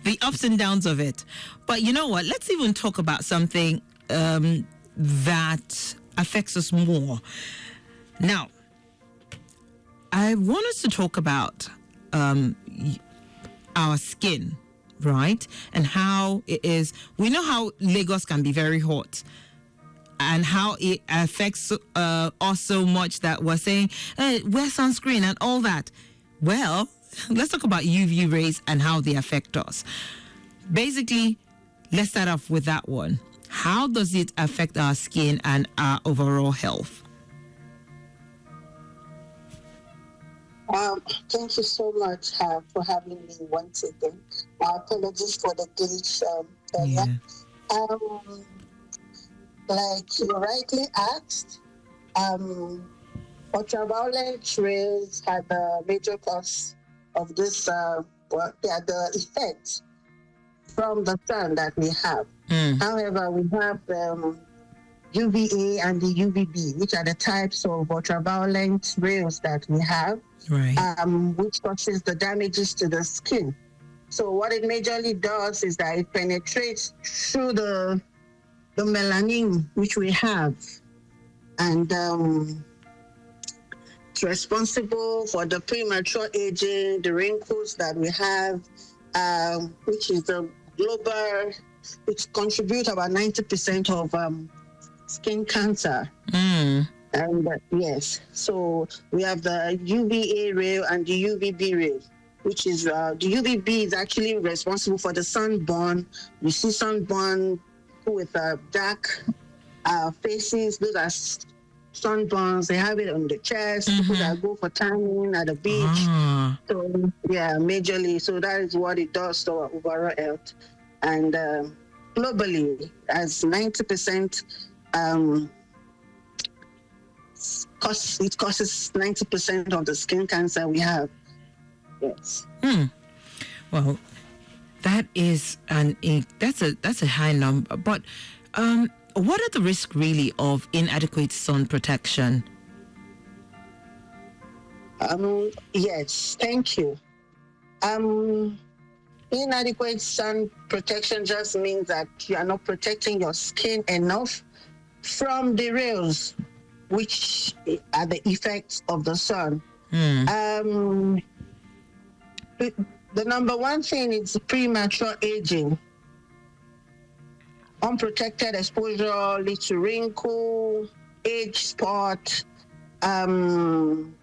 the ups and downs of it. But you know what? Let's even talk about something that affects us more. Now, I want us to talk about our skin, right? And how it is. We know how Lagos can be very hot, and how it affects us so much that we're saying, hey, wear sunscreen and all that. Well, let's talk about UV rays and how they affect us. Basically, let's start off with that one. How does it affect our skin and our overall health? Thank you so much for having me once again. Apologies for the glitch earlier. Like you rightly asked, ultraviolet rays had the major cause of this, they are the effects from the sun that we have. However, we have UVA and the UVB, which are the types of ultraviolet rays that we have, right? Which causes the damages to the skin. So what it majorly does is that it penetrates through the melanin which we have, and it's responsible for the premature aging, the wrinkles that we have, which is the global, which contributes about 90% of skin cancer. And yes, so we have the UVA ray and the UVB ray, which is the UVB is actually responsible for the sunburn. You see sunburn with dark faces, those are sunburns. They have it on the chest. People that go for tanning at the beach. So yeah, majorly. So that is what it does to our overall health. And globally, as 90%, it causes 90% of the skin cancer we have. Yes. Well, that is that's a high number. But what are the risks really of inadequate sun protection? Yes, thank you. Inadequate sun protection just means that you are not protecting your skin enough from the rays, which are the effects of the sun. The number one thing is premature aging. Unprotected exposure leads to wrinkle, age spot. You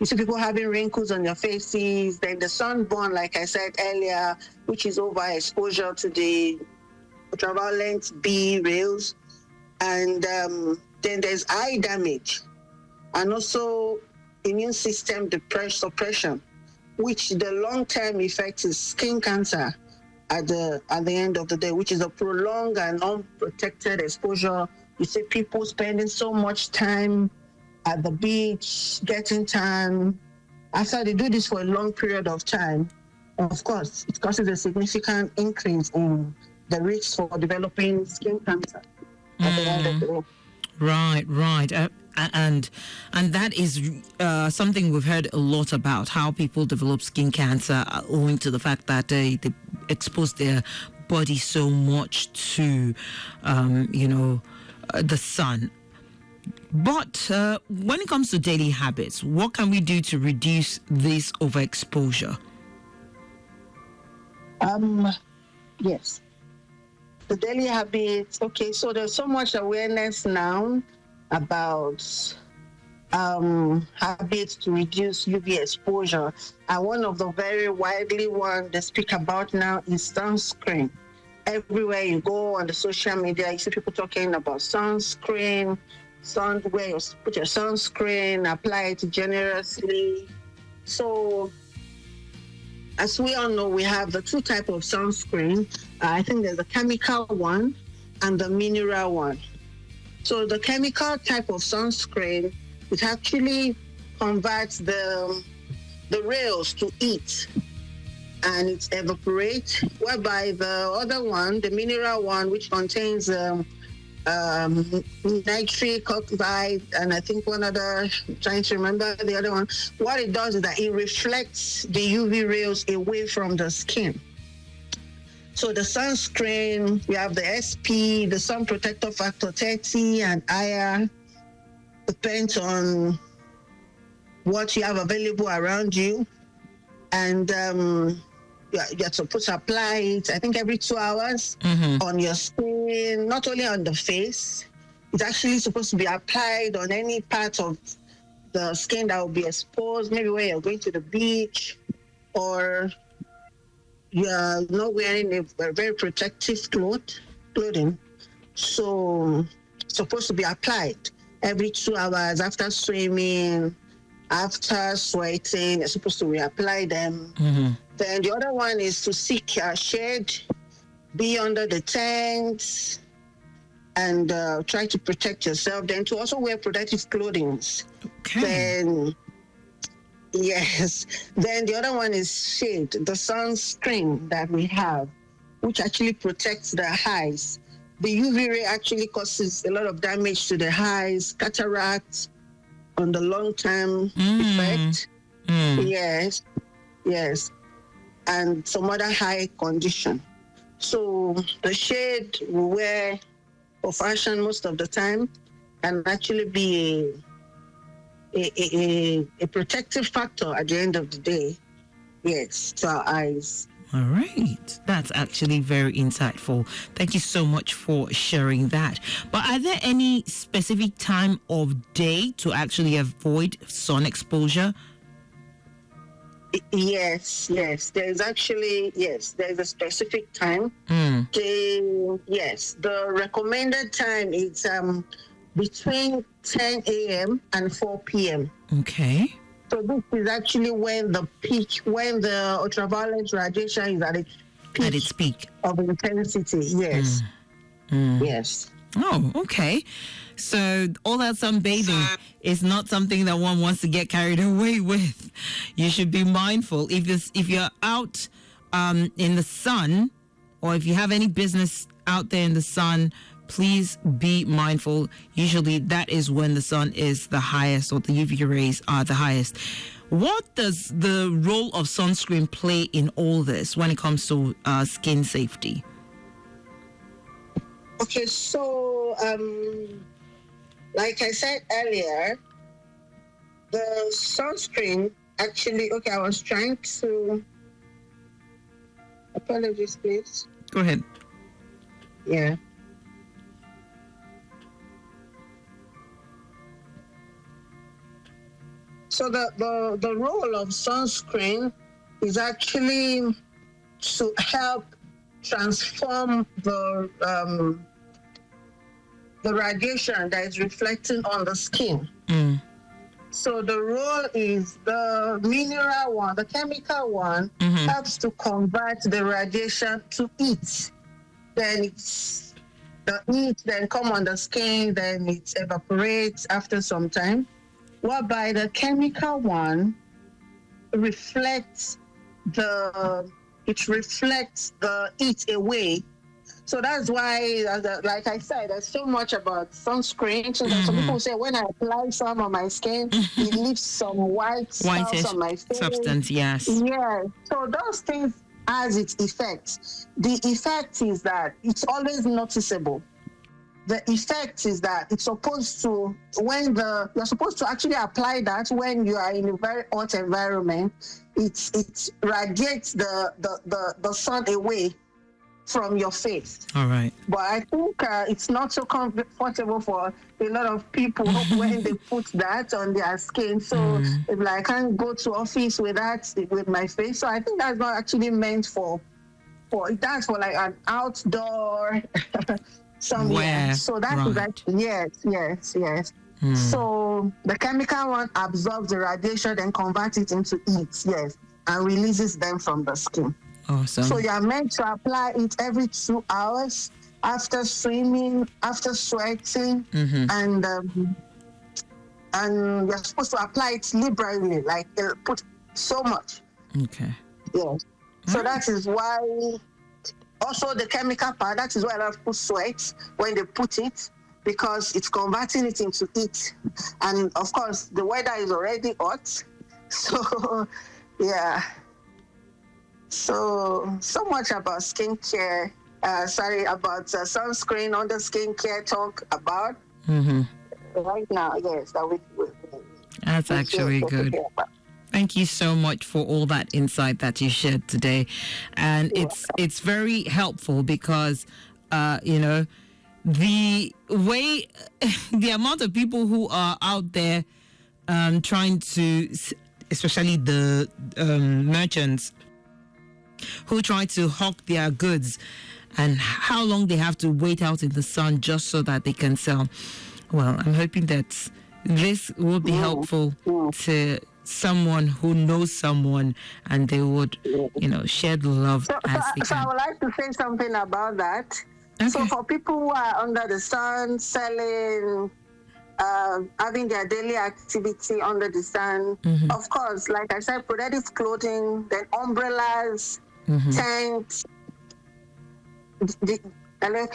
see people having wrinkles on their faces. Then the sunburn, like I said earlier, which is overexposure to the ultraviolet B rays. And then there's eye damage, and also immune system suppression, which the long-term effect is skin cancer at the end of the day, which is a prolonged and unprotected exposure. You see people spending so much time at the beach, getting tan. After they do this for a long period of time, of course, it causes a significant increase in the risk for developing skin cancer at the end of the day. Right. And that is something we've heard a lot about, how people develop skin cancer owing to the fact that they expose their body so much to, the sun. But when it comes to daily habits, what can we do to reduce this overexposure? Yes. The daily habits, okay, so there's so much awareness now about habits to reduce UV exposure. And one of the very widely one they speak about now is sunscreen. Everywhere you go on the social media, you see people talking about sunscreen, where you put your sunscreen, apply it generously. So as we all know, we have the two types of sunscreen. I think there's a chemical one and the mineral one. So the chemical type of sunscreen, it actually converts the rays to heat and it evaporates, whereby the other one, the mineral one, which contains nitric oxide and I think one other, trying to remember the other one, what it does is that it reflects the UV rays away from the skin. So the sunscreen, we have the SP, the sun protector factor 30 and higher. Depends on what you have available around you. And you're supposed to apply it, I think, every 2 hours on your skin, not only on the face. It's actually supposed to be applied on any part of the skin that will be exposed, maybe when you're going to the beach or you're not wearing a very protective clothing. So it's supposed to be applied every 2 hours after swimming, after sweating. You're supposed to reapply them. Then the other one is to seek shade, be under the tents, and try to protect yourself. Then to also wear protective clothing. Okay. Then the other one is shade, the sunscreen that we have, which actually protects the eyes. The UV ray actually causes a lot of damage to the eyes, cataracts on the long-term effect. Yes. And some other eye condition. So the shade we wear for fashion most of the time can actually be a protective factor at the end of the day, yes, to our eyes. All right. That's actually very insightful. Thank you so much for sharing that. But are there any specific time of day to actually avoid sun exposure? Yes. There's a specific time. The recommended time is between 10 a.m. and 4 p.m. Okay. So this is actually when the ultraviolet radiation is at its peak of intensity. Yes. Yes. Oh, okay. So all that sunbathing is not something that one wants to get carried away with. You should be mindful. If you're out in the sun, or if you have any business out there in the sun, please be mindful. Usually that is when the sun is the highest, or the UV rays are the highest. What does the role of sunscreen play in all this when it comes to skin safety? Okay, so like I said earlier, the sunscreen actually, I was trying to, apologies please. Go ahead. Yeah. So the role of sunscreen is actually to help transform the radiation that is reflecting on the skin. So the role is the mineral one, the chemical one, helps to convert the radiation to heat. Then the heat then come on the skin, then it evaporates after some time. Whereby the chemical one reflects the heat away. So that's why, like I said, there's so much about sunscreen. So some people say when I apply some on my skin, it leaves some whitish on my face. Substance, yes. Yeah. So those things has its effects. The effect is that it's always noticeable. The effect is that it's supposed to, you're supposed to actually apply that when you are in a very hot environment. It radiates the sun away from your face. All right. But I think it's not so comfortable for a lot of people when they put that on their skin. So if I can't go to office with that with my face. So I think that's not actually meant for that's for like an outdoor somewhere. So that is actually yes. So the chemical one absorbs the radiation and converts it into heat, yes, and releases them from the skin. Awesome. So you're meant to apply it every 2 hours after swimming, after sweating, and you're supposed to apply it liberally, like put so much. Okay. Yes. So that is why. Also, the chemical part, that is why a lot of people sweat when they put it, because it's converting it into heat. And of course, the weather is already hot. So, yeah. So much about skincare. About sunscreen on the skincare talk about right now. Yes, that that's actually good. Thank you so much for all that insight that you shared today, and it's very helpful because the way the amount of people who are out there trying to, especially the merchants who try to hawk their goods, and how long they have to wait out in the sun just so that they can sell. Well, I'm hoping that this will be helpful to someone who knows someone, and they would, share the love as they can. So I would like to say something about that. Okay. So for people who are under the sun, selling, having their daily activity under the sun, of course, like I said, protective clothing, then umbrellas, tents. Hello,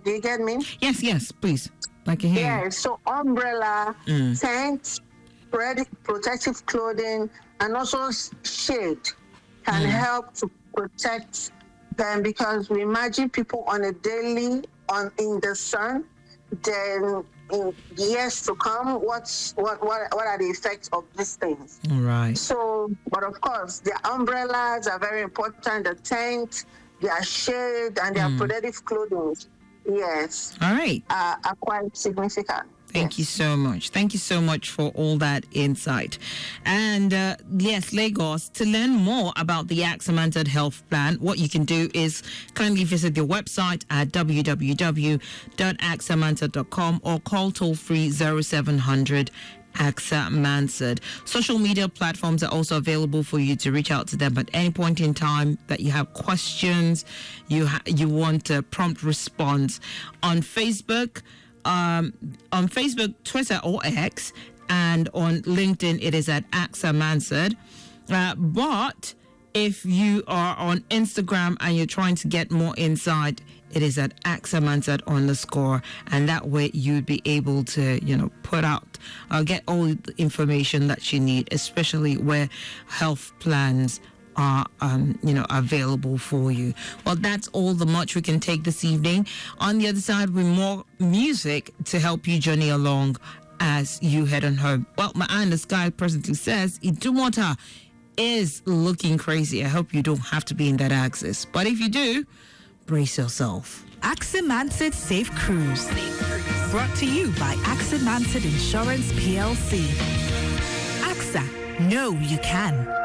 do you get me? Yes, please. I can hear you. Yeah, so umbrella, tent, protective clothing, and also shade can help to protect them, because we imagine people on a daily in the sun, then in years to come, what are the effects of these things? All right. So, but of course, the umbrellas are very important, the tent, their shade, and their protective clothing, yes. All right. Are quite significant. Thank you so much. Thank you so much for all that insight. And yes, Lagos, to learn more about the AXA Mansard Health Plan, what you can do is kindly visit their website at www.axamansard.com or call toll-free 0700 AXA Mansard. Social media platforms are also available for you to reach out to them at any point in time that you have questions, you want a prompt response. On Facebook, Twitter or X, and on LinkedIn, it is at AXA Mansard. But if you are on Instagram and you're trying to get more insight, it is at AXA Mansard _, and that way you'd be able to, put out, get all the information that you need, especially where health plans are available for you. Well, that's all the much we can take this evening. On the other side, with more music to help you journey along as you head on home. Well, my eye in the sky presently says Idumota is looking crazy. I hope you don't have to be in that axis, but if you do, brace yourself. AXA Mansard Safe Cruise, brought to you by AXA Mansard Insurance PLC. AXA, know you can.